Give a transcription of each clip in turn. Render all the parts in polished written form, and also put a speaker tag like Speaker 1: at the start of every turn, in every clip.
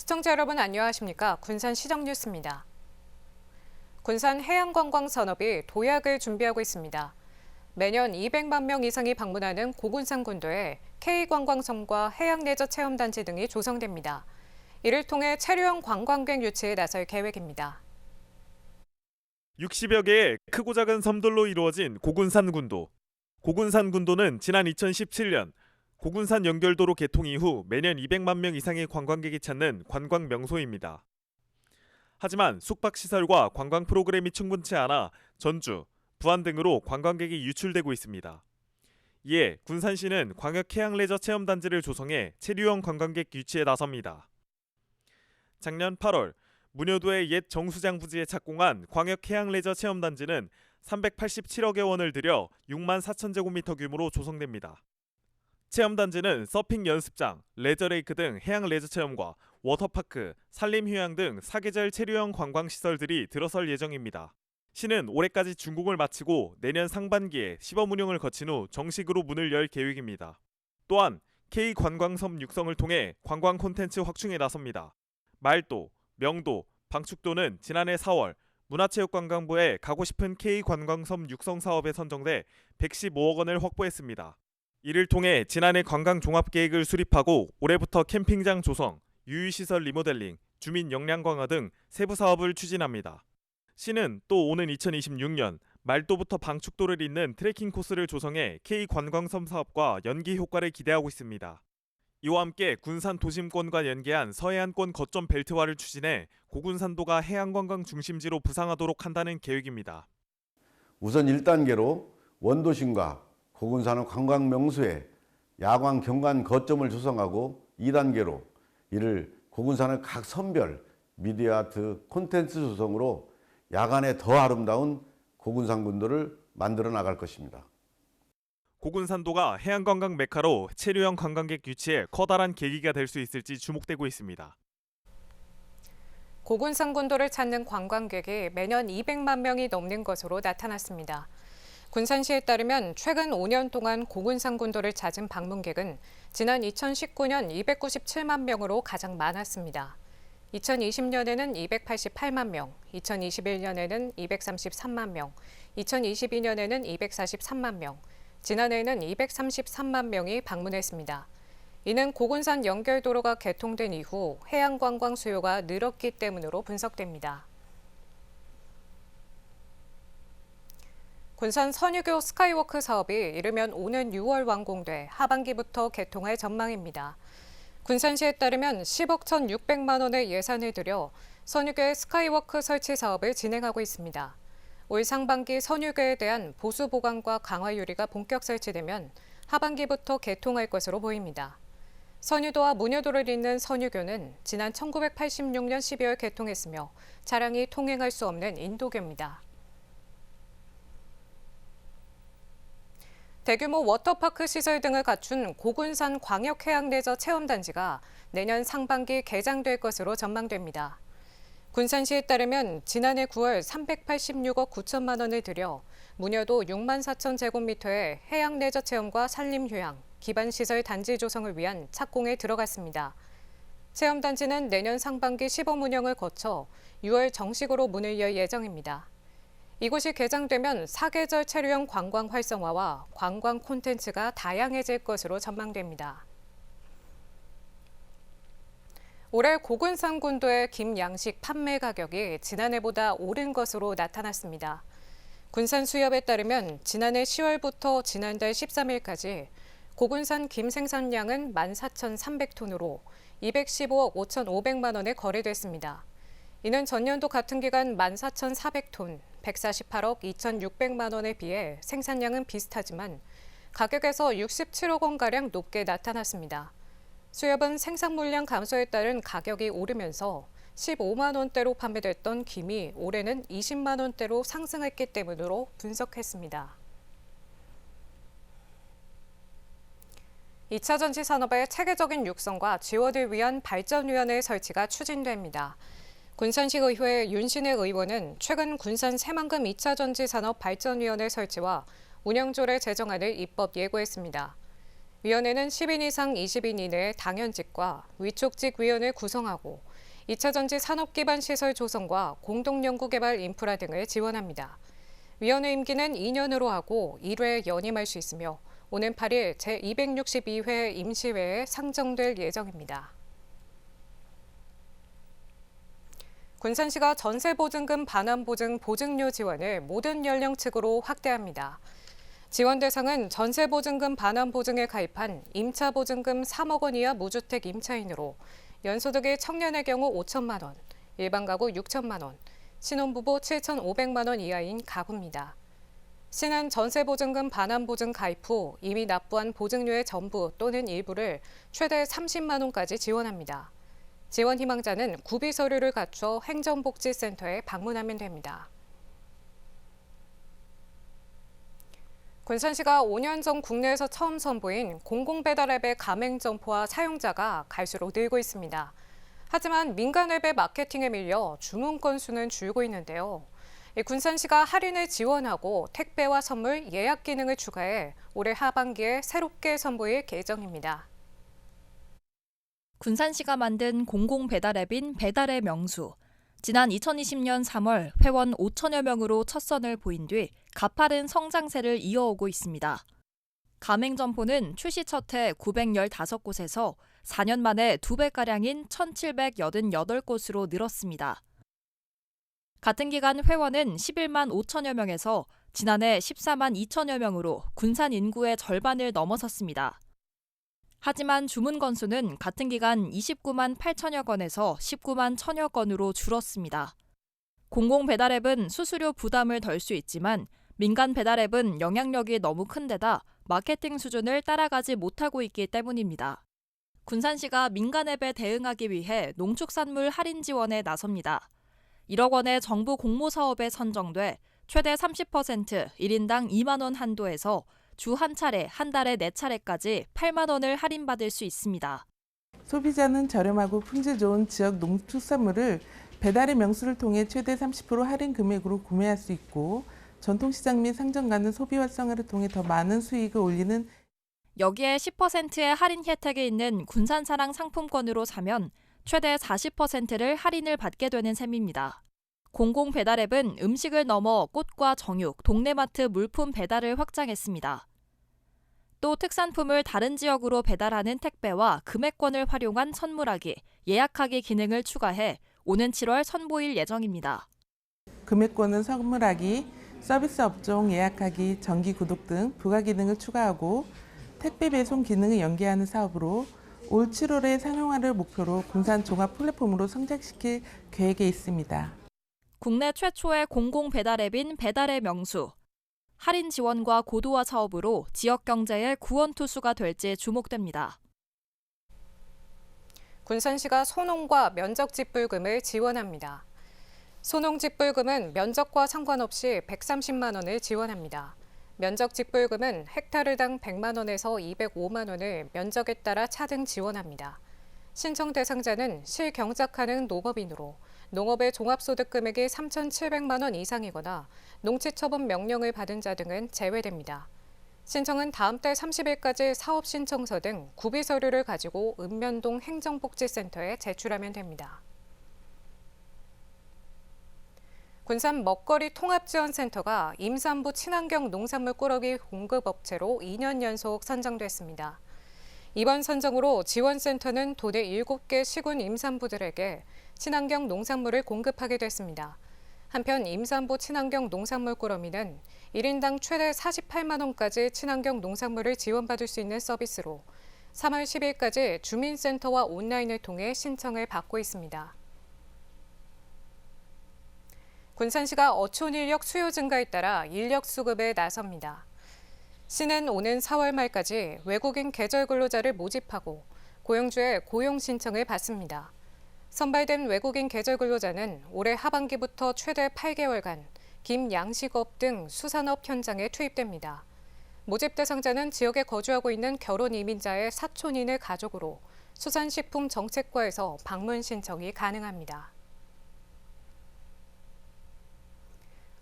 Speaker 1: 시청자 여러분 안녕하십니까? 군산 시정 뉴스입니다. 군산 해양관광 산업이 도약을 준비하고 있습니다. 매년 200만 명 이상이 방문하는 고군산 군도에 K관광섬과 해양레저체험단지 등이 조성됩니다. 이를 통해 체류형 관광객 유치에 나설 계획입니다.
Speaker 2: 60여 개의 크고 작은 섬들로 이루어진 고군산 군도. 고군산 군도는 지난 2017년 고군산 연결도로 개통 이후 매년 200만 명 이상의 관광객이 찾는 관광 명소입니다. 하지만 숙박시설과 관광 프로그램이 충분치 않아 전주, 부안 등으로 관광객이 유출되고 있습니다. 이에 군산시는 광역해양레저체험단지를 조성해 체류형 관광객 유치에 나섭니다. 작년 8월 문효도의 옛 정수장 부지에 착공한 광역해양레저체험단지는 387억여 원을 들여 6만 4천 제곱미터 규모로 조성됩니다. 체험단지는 서핑 연습장, 레저레이크 등 해양 레저 체험과 워터파크, 산림휴양 등 사계절 체류형 관광시설들이 들어설 예정입니다. 시는 올해까지 준공을 마치고 내년 상반기에 시범 운영을 거친 후 정식으로 문을 열 계획입니다. 또한 K관광섬 육성을 통해 관광 콘텐츠 확충에 나섭니다. 말도, 명도, 방축도는 지난해 4월 문화체육관광부의 가고 싶은 K관광섬 육성 사업에 선정돼 115억 원을 확보했습니다. 이를 통해 지난해 관광 종합계획을 수립하고 올해부터 캠핑장 조성, 유유시설 리모델링, 주민 역량 강화 등 세부 사업을 추진합니다. 시는 또 오는 2026년 말도부터 방축도를 잇는 트레킹 코스를 조성해 K관광섬 사업과 연기 효과를 기대하고 있습니다. 이와 함께 군산 도심권과 연계한 서해안권 거점 벨트화를 추진해 고군산도가 해양관광 중심지로 부상하도록 한다는 계획입니다.
Speaker 3: 우선 1단계로 원도심과 고군산의 관광 명소에 야광 경관 거점을 조성하고 2단계로 이를 고군산의 각 섬별 미디어 아트 콘텐츠 조성으로 야간에 더 아름다운 고군산 군도를 만들어 나갈 것입니다.
Speaker 2: 고군산도가 해양관광 메카로 체류형 관광객 유치에 커다란 계기가 될 수 있을지 주목되고 있습니다.
Speaker 1: 고군산 군도를 찾는 관광객이 매년 200만 명이 넘는 것으로 나타났습니다. 군산시에 따르면 최근 5년 동안 고군산 군도를 찾은 방문객은 지난 2019년 297만 명으로 가장 많았습니다. 2020년에는 288만 명, 2021년에는 233만 명, 2022년에는 243만 명, 지난해에는 233만 명이 방문했습니다. 이는 고군산 연결도로가 개통된 이후 해양관광 수요가 늘었기 때문으로 분석됩니다. 군산 선유교 스카이워크 사업이 이르면 오는 6월 완공돼 하반기부터 개통할 전망입니다. 군산시에 따르면 10억 1,600만 원의 예산을 들여 선유교의 스카이워크 설치 사업을 진행하고 있습니다. 올 상반기 선유교에 대한 보수 보강과 강화 유리가 본격 설치되면 하반기부터 개통할 것으로 보입니다. 선유도와 문효도를 잇는 선유교는 지난 1986년 12월 개통했으며 차량이 통행할 수 없는 인도교입니다. 대규모 워터파크 시설 등을 갖춘 고군산 광역해양레저 체험단지가 내년 상반기 개장될 것으로 전망됩니다. 군산시에 따르면 지난해 9월 386억 9천만 원을 들여 문효도 6만 4천 제곱미터의 해양레저 체험과 산림휴양, 기반시설 단지 조성을 위한 착공에 들어갔습니다. 체험단지는 내년 상반기 시범 운영을 거쳐 6월 정식으로 문을 열 예정입니다. 이곳이 개장되면 사계절 체류형 관광 활성화와 관광 콘텐츠가 다양해질 것으로 전망됩니다. 올해 고군산 군도의 김 양식 판매 가격이 지난해보다 오른 것으로 나타났습니다. 군산 수협에 따르면 지난해 10월부터 지난달 13일까지 고군산 김 생산량은 14,300톤으로 215억 5,500만 원에 거래됐습니다. 이는 전년도 같은 기간 14,400톤, 148억 2,600만 원에 비해 생산량은 비슷하지만 가격에서 67억 원가량 높게 나타났습니다. 수협은 생산 물량 감소에 따른 가격이 오르면서 15만 원대로 판매됐던 김이 올해는 20만 원대로 상승했기 때문으로 분석했습니다. 2차 전지 산업의 체계적인 육성과 지원을 위한 발전위원회 설치가 추진됩니다. 군산시의회 윤신혜 의원은 최근 군산 새만금 2차 전지 산업 발전위원회 설치와 운영조례 제정안을 입법 예고했습니다. 위원회는 10인 이상 20인 이내 당연직과 위촉직 위원을 구성하고 2차 전지 산업기반 시설 조성과 공동연구개발 인프라 등을 지원합니다. 위원회 임기는 2년으로 하고 1회 연임할 수 있으며 오는 8일 제262회 임시회에 상정될 예정입니다. 군산시가 전세보증금 반환보증 보증료 지원을 모든 연령층으로 확대합니다. 지원 대상은 전세보증금 반환보증에 가입한 임차보증금 3억 원 이하 무주택 임차인으로 연소득이 청년의 경우 5천만 원, 일반 가구 6천만 원, 신혼부부 7,500만 원 이하인 가구입니다. 시는 전세보증금 반환보증 가입 후 이미 납부한 보증료의 전부 또는 일부를 최대 30만 원까지 지원합니다. 지원 희망자는 구비 서류를 갖춰 행정복지센터에 방문하면 됩니다. 군산시가 5년 전 국내에서 처음 선보인 공공배달앱의 가맹점포와 사용자가 갈수록 늘고 있습니다. 하지만 민간 앱의 마케팅에 밀려 주문 건수는 줄고 있는데요. 군산시가 할인을 지원하고 택배와 선물, 예약 기능을 추가해 올해 하반기에 새롭게 선보일 예정입니다.
Speaker 4: 군산시가 만든 공공배달앱인 배달의 명수. 지난 2020년 3월 회원 5천여 명으로 첫 선을 보인 뒤 가파른 성장세를 이어오고 있습니다. 가맹점포는 출시 첫 해 915곳에서 4년 만에 2배가량인 1,788곳으로 늘었습니다. 같은 기간 회원은 11만 5천여 명에서 지난해 14만 2천여 명으로 군산 인구의 절반을 넘어섰습니다. 하지만 주문 건수는 같은 기간 29만 8천여 건에서 19만 1천여 건으로 줄었습니다. 공공배달앱은 수수료 부담을 덜 수 있지만 민간 배달앱은 영향력이 너무 큰 데다 마케팅 수준을 따라가지 못하고 있기 때문입니다. 군산시가 민간 앱에 대응하기 위해 농축산물 할인 지원에 나섭니다. 1억 원의 정부 공모사업에 선정돼 최대 30% 1인당 2만 원 한도에서 주 한 차례, 한 달에 4차례까지 8만 원을 할인받을 수 있습니다.
Speaker 5: 소비자는 저렴하고 품질 좋은 지역 농축산물을 배달의 명수를 통해 최대 30% 할인 금액으로 구매할 수 있고 전통시장 및 상점 가는 소비 활성화를 통해 더 많은 수익을 올리는
Speaker 4: 여기에 10%의 할인 혜택이 있는 군산사랑 상품권으로 사면 최대 40%를 할인을 받게 되는 셈입니다. 공공배달앱은 음식을 넘어 꽃과 정육, 동네마트 물품 배달을 확장했습니다. 또 특산품을 다른 지역으로 배달하는 택배와 금액권을 활용한 선물하기, 예약하기 기능을 추가해 오는 7월 선보일 예정입니다.
Speaker 5: 금액권은 선물하기, 서비스 업종 예약하기, 정기 구독 등 부가 기능을 추가하고 택배 배송 기능을 연계하는 사업으로 올 7월에 상용화를 목표로 군산 종합 플랫폼으로 성장시킬 계획에 있습니다.
Speaker 4: 국내 최초의 공공배달앱인 배달의 명수. 할인 지원과 고도화 사업으로 지역 경제의 구원투수가 될지 주목됩니다.
Speaker 1: 군산시가 소농과 면적집불금을 지원합니다. 소농집불금은 면적과 상관없이 130만 원을 지원합니다. 면적집불금은 헥타르당 100만 원에서 205만 원을 면적에 따라 차등 지원합니다. 신청 대상자는 실경작 가능 농업인으로 농업의 종합소득 금액이 3,700만 원 이상이거나 농지처분 명령을 받은 자 등은 제외됩니다. 신청은 다음 달 30일까지 사업신청서 등 구비 서류를 가지고 읍면동 행정복지센터에 제출하면 됩니다. 군산 먹거리 통합지원센터가 임산부 친환경 농산물 꾸러기 공급업체로 2년 연속 선정됐습니다. 이번 선정으로 지원센터는 도내 7개 시군 임산부들에게 친환경 농산물을 공급하게 됐습니다. 한편 임산부 친환경 농산물 꾸러미는 1인당 최대 48만 원까지 친환경 농산물을 지원받을 수 있는 서비스로 3월 10일까지 주민센터와 온라인을 통해 신청을 받고 있습니다. 군산시가 어촌 인력 수요 증가에 따라 인력 수급에 나섭니다. 시는 오는 4월 말까지 외국인 계절 근로자를 모집하고 고용주의 고용 신청을 받습니다. 선발된 외국인 계절 근로자는 올해 하반기부터 최대 8개월간 김양식업 등 수산업 현장에 투입됩니다. 모집 대상자는 지역에 거주하고 있는 결혼 이민자의 사촌인을 가족으로 수산식품정책과에서 방문 신청이 가능합니다.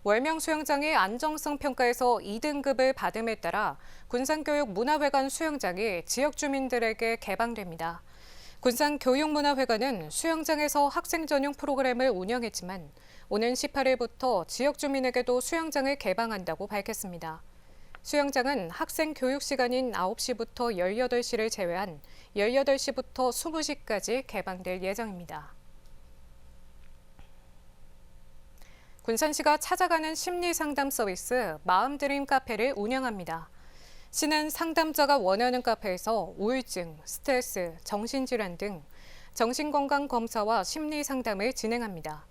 Speaker 1: 월명 수영장이 안정성 평가에서 2등급을 받음에 따라 군산교육문화회관 수영장이 지역 주민들에게 개방됩니다. 군산교육문화회관은 수영장에서 학생 전용 프로그램을 운영했지만 오는 18일부터 지역 주민에게도 수영장을 개방한다고 밝혔습니다. 수영장은 학생 교육 시간인 9시부터 18시를 제외한 18시부터 20시까지 개방될 예정입니다. 군산시가 찾아가는 심리상담 서비스 마음드림 카페를 운영합니다. 시는 상담자가 원하는 카페에서 우울증, 스트레스, 정신질환 등 정신건강 검사와 심리상담을 진행합니다.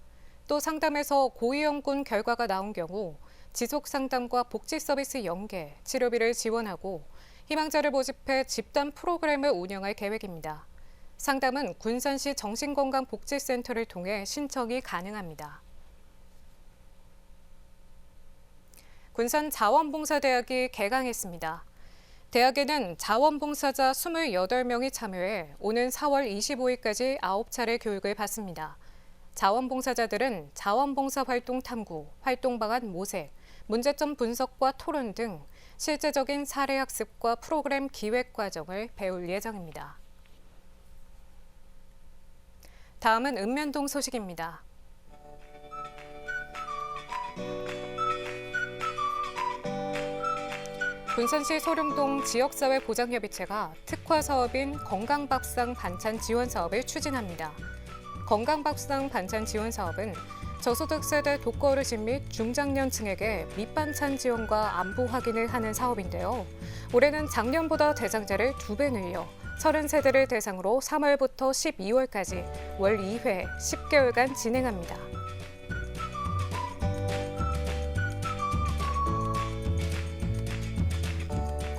Speaker 1: 또 상담에서 고위험군 결과가 나온 경우 지속상담과 복지서비스 연계, 치료비를 지원하고 희망자를 모집해 집단 프로그램을 운영할 계획입니다. 상담은 군산시 정신건강복지센터를 통해 신청이 가능합니다. 군산 자원봉사대학이 개강했습니다. 대학에는 자원봉사자 28명이 참여해 오는 4월 25일까지 9차례 교육을 받습니다. 자원봉사자들은 자원봉사 활동 탐구, 활동 방안 모색, 문제점 분석과 토론 등 실제적인 사례 학습과 프로그램 기획 과정을 배울 예정입니다. 다음은 읍면동 소식입니다. 군산시 소룡동 지역사회 보장협의체가 특화 사업인 건강밥상 반찬 지원 사업을 추진합니다. 건강밥상 반찬 지원 사업은 저소득 세대 독거어르신 및 중장년층에게 밑반찬 지원과 안부 확인을 하는 사업인데요. 올해는 작년보다 대상자를 2배 늘려 30세대를 대상으로 3월부터 12월까지 월 2회 10개월간 진행합니다.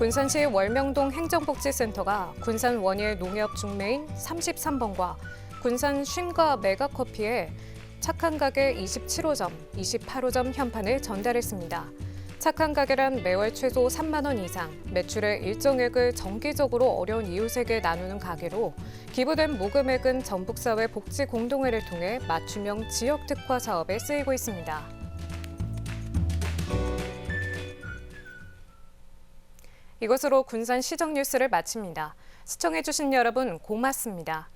Speaker 1: 군산시 월명동 행정복지센터가 군산 원예 농협 중매인 33번과 군산 쉰과 메가커피에 착한 가게 27호점, 28호점 현판을 전달했습니다. 착한 가게란 매월 최소 3만 원 이상, 매출의 일정액을 정기적으로 어려운 이웃에게 나누는 가게로 기부된 모금액은 전북사회 복지공동회를 통해 맞춤형 지역 특화 사업에 쓰이고 있습니다. 이것으로 군산 시정 뉴스를 마칩니다. 시청해주신 여러분 고맙습니다.